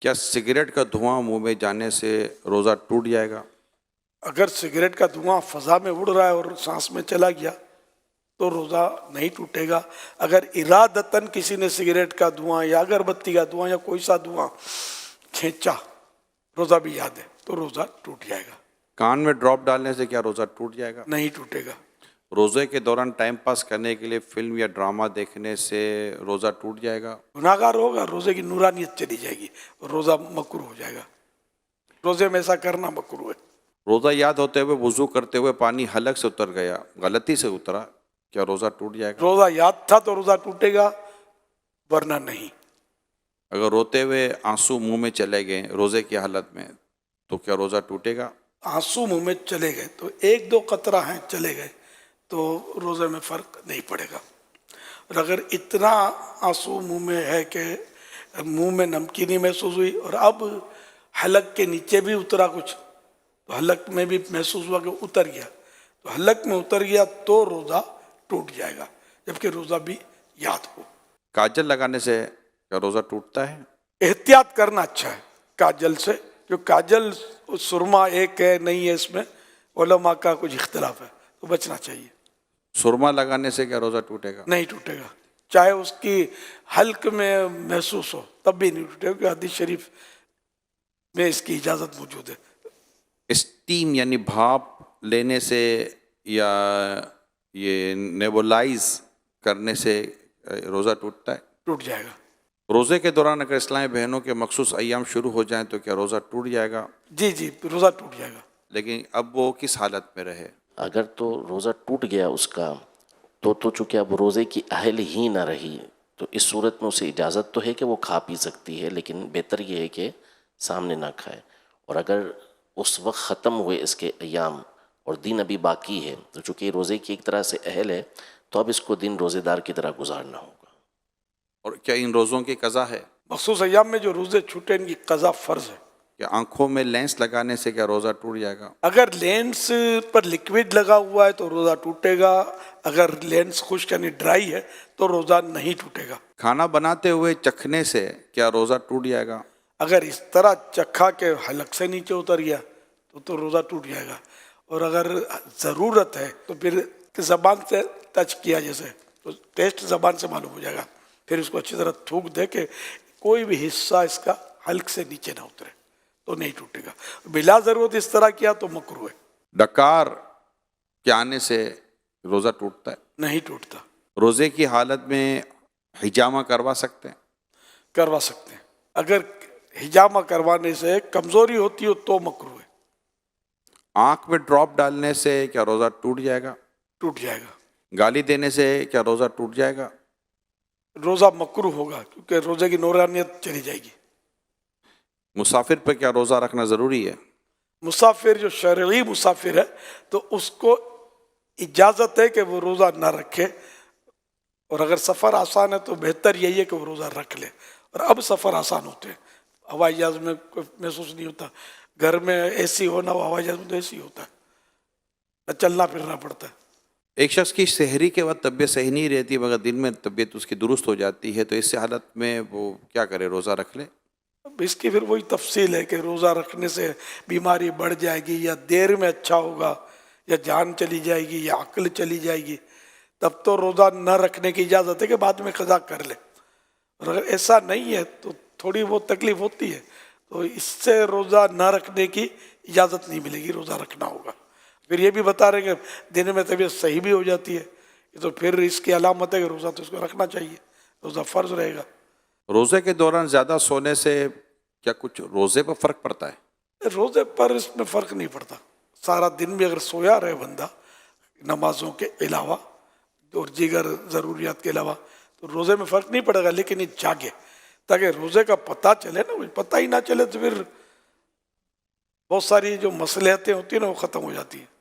کیا سگریٹ کا دھواں منہ میں جانے سے روزہ ٹوٹ جائے گا؟ اگر سگریٹ کا دھواں فضا میں اڑ رہا ہے اور سانس میں چلا گیا تو روزہ نہیں ٹوٹے گا۔ اگر ارادتاً کسی نے سگریٹ کا دھواں یا اگربتی کا دھواں یا کوئی سا دھواں کھینچا، روزہ بھی یاد ہے، تو روزہ ٹوٹ جائے گا۔ کان میں ڈراپ ڈالنے سے کیا روزہ ٹوٹ جائے گا؟ نہیں ٹوٹے گا۔ روزے کے دوران ٹائم پاس کرنے کے لیے فلم یا ڈرامہ دیکھنے سے روزہ ٹوٹ جائے گا؟ گناہ گار ہوگا، روزے کی نورانیت چلی جائے گی، روزہ مکروہ ہو جائے گا۔ روزے میں ایسا کرنا مکروہ ہے۔ روزہ یاد ہوتے ہوئے وضو کرتے ہوئے پانی حلق سے اتر گیا، غلطی سے اترا، کیا روزہ ٹوٹ جائے گا؟ روزہ یاد تھا تو روزہ ٹوٹے گا، ورنہ نہیں۔ اگر روتے ہوئے آنسو منہ میں چلے گئے روزے کی حالت میں تو کیا روزہ ٹوٹے گا؟ آنسو منہ میں چلے گئے تو ایک دو قطرہ ہیں چلے گئے تو روزے میں فرق نہیں پڑے گا۔ اور اگر اتنا آنسو منہ میں ہے کہ منہ میں نمکینی محسوس ہوئی اور اب حلق کے نیچے بھی اترا کچھ، تو حلق میں بھی محسوس ہوا کہ اتر گیا، تو حلق میں اتر گیا تو روزہ ٹوٹ جائے گا، جبکہ روزہ بھی یاد ہو۔ کاجل لگانے سے کیا روزہ ٹوٹتا ہے؟ احتیاط کرنا اچھا ہے کاجل سے، جو کاجل سرما ایک ہے نہیں ہے، اس میں علماء کا کچھ اختلاف ہے، تو بچنا چاہیے۔ سرما لگانے سے کیا روزہ ٹوٹے گا؟ نہیں ٹوٹے گا، چاہے اس کی حلق میں محسوس ہو تب بھی نہیں ٹوٹے گا، حدیث شریف میں اس کی اجازت موجود ہے۔ اسٹیم یعنی بھاپ لینے سے یا یہ نیبولائز کرنے سے روزہ ٹوٹتا ہے؟ ٹوٹ جائے گا۔ روزے کے دوران اگر اسلامی بہنوں کے مخصوص ایام شروع ہو جائیں تو کیا روزہ ٹوٹ جائے گا؟ جی جی، روزہ ٹوٹ جائے گا۔ لیکن اب وہ کس حالت میں رہے؟ اگر تو روزہ ٹوٹ گیا اس کا تو چونکہ اب روزے کی اہل ہی نہ رہی، تو اس صورت میں اسے اجازت تو ہے کہ وہ کھا پی سکتی ہے، لیکن بہتر یہ ہے کہ سامنے نہ کھائے۔ اور اگر اس وقت ختم ہوئے اس کے ایام اور دن ابھی باقی ہے تو چونکہ روزے کی ایک طرح سے اہل ہے، تو اب اس کو دن روزے دار کی طرح گزارنا ہوگا۔ اور کیا ان روزوں کی قضا ہے؟ مخصوص ایام میں جو روزے چھوٹے ان کی قضا فرض ہے۔ کیا آنکھوں میں لینس لگانے سے کیا روزہ ٹوٹ جائے گا؟ اگر لینس پر لکوڈ لگا ہوا ہے تو روزہ ٹوٹے گا، اگر لینس خشک یعنی ڈرائی ہے تو روزہ نہیں ٹوٹے گا۔ کھانا بناتے ہوئے چکھنے سے کیا روزہ ٹوٹ جائے گا؟ اگر اس طرح چکھا کے حلق سے نیچے اتر گیا تو روزہ ٹوٹ جائے گا، اور اگر ضرورت ہے تو پھر زبان سے ٹچ کیا جیسے تو ٹیسٹ زبان سے معلوم ہو جائے گا، پھر اس کو اچھی طرح تھوک دے کہ کوئی بھی حصہ اس کا حلق سے نیچے نہ اترے تو نہیں ٹوٹے گا۔ بلا ضرورت اس طرح کیا تو مکروہ ہے۔ ڈکار کے آنے سے روزہ ٹوٹتا ہے؟ نہیں ٹوٹتا۔ روزے کی حالت میں حجامہ کروا سکتے ہیں؟ کروا سکتے ہیں، اگر حجامہ کروانے سے کمزوری ہوتی ہو تو مکروہ ہے۔ آنکھ میں ڈراپ ڈالنے سے کیا روزہ ٹوٹ جائے گا؟ ٹوٹ جائے گا۔ گالی دینے سے کیا روزہ ٹوٹ جائے گا؟ روزہ مکروہ ہوگا کیونکہ روزے کی نورانیت چلی جائے گی۔ مسافر پر کیا روزہ رکھنا ضروری ہے؟ مسافر جو شرعی مسافر ہے تو اس کو اجازت ہے کہ وہ روزہ نہ رکھے، اور اگر سفر آسان ہے تو بہتر یہی ہے کہ وہ روزہ رکھ لے۔ اور اب سفر آسان ہوتے ہیں، ہوائی جہاز میں کوئی محسوس نہیں ہوتا، گھر میں اے سی ہونا ہو، ہوائی جہاز میں تو اے سی ہوتا ہے، نہ چلنا پھرنا پڑتا ہے۔ ایک شخص کی سحری کے وقت طبیعت صحیح نہیں رہتی مگر دن میں طبیعت اس کی درست ہو جاتی ہے، تو اس حالت میں وہ کیا کرے؟ روزہ رکھ لے؟ اب اس کی پھر وہی تفصیل ہے کہ روزہ رکھنے سے بیماری بڑھ جائے گی یا دیر میں اچھا ہوگا یا جان چلی جائے گی یا عقل چلی جائے گی، تب تو روزہ نہ رکھنے کی اجازت ہے کہ بعد میں قضا کر لے۔ اور اگر ایسا نہیں ہے تو تھوڑی بہت تکلیف ہوتی ہے تو اس سے روزہ نہ رکھنے کی اجازت نہیں ملے گی، روزہ رکھنا ہوگا۔ پھر یہ بھی بتا رہے کہ دن میں طبیعت صحیح بھی ہو جاتی ہے، تو پھر اس کی علامت ہے کہ روزہ تو اس کو رکھنا چاہیے، روزہ فرض رہے گا۔ روزے کے دوران زیادہ سونے سے کیا کچھ روزے پر فرق پڑتا ہے؟ روزے پر اس میں فرق نہیں پڑتا، سارا دن بھی اگر سویا رہے بندہ نمازوں کے علاوہ اور دیگر ضروریات کے علاوہ تو روزے میں فرق نہیں پڑے گا، لیکن یہ جاگے تاکہ روزے کا پتہ چلے نا، پتہ ہی نہ چلے تو پھر بہت ساری جو مصلحتیں ہوتی ہیں نا وہ ختم ہو جاتی ہیں۔